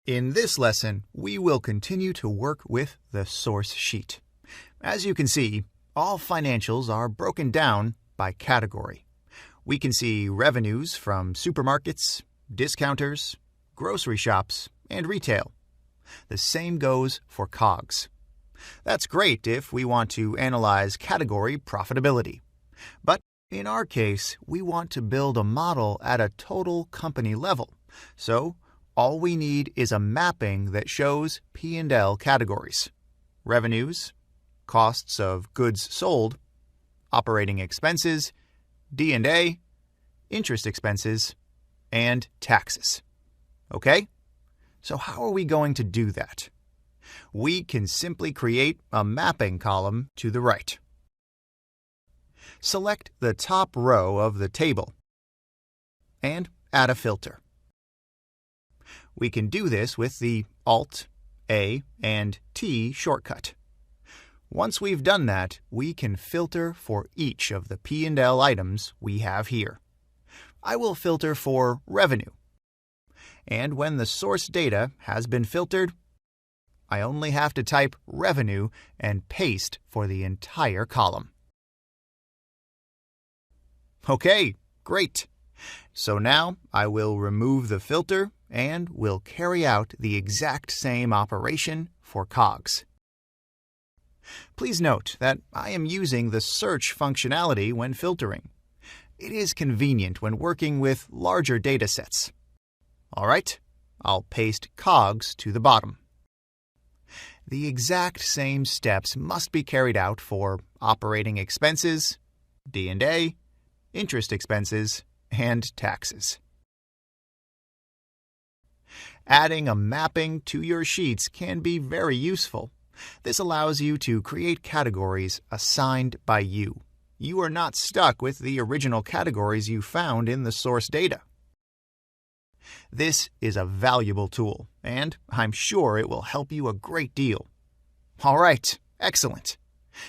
In this lesson, we will continue to work with the source sheet. As you can see, all financials are broken down by category. We can see revenues from supermarkets, discounters, grocery shops, and retail. The same goes for COGS. That's great if we want to analyze category profitability. But in our case, we want to build a model at a total company level. So all we need is a mapping that shows P&L categories: revenues, costs of goods sold, operating expenses, D&A, interest expenses, and taxes. Okay? So how are we going to do that? We can simply create a mapping column to the right. Select the top row of the table and add a filter. We can do this with the Alt, A, and T shortcut. Once we've done that, we can filter for each of the P&L items we have here. I will filter for revenue. And when the source data has been filtered, I only have to type revenue and paste for the entire column. Okay, great. So now I will remove the filter and will carry out the exact same operation for COGS. Please note that I am using the search functionality when filtering. It is convenient when working with larger datasets. All right, I'll paste COGS to the bottom. The exact same steps must be carried out for operating expenses, D&A, interest expenses, and taxes. Adding a mapping to your sheets can be very useful. This allows you to create categories assigned by you. You are not stuck with the original categories you found in the source data. This is a valuable tool, and I'm sure it will help you a great deal. All right, excellent.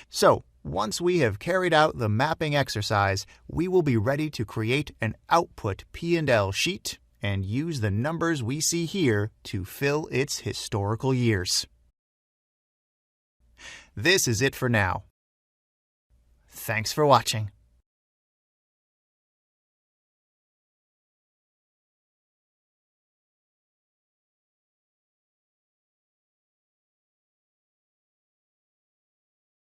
So, once we have carried out the mapping exercise, we will be ready to create an output P&L sheet and use the numbers we see here to fill its historical years. This is it for now. Thanks for watching.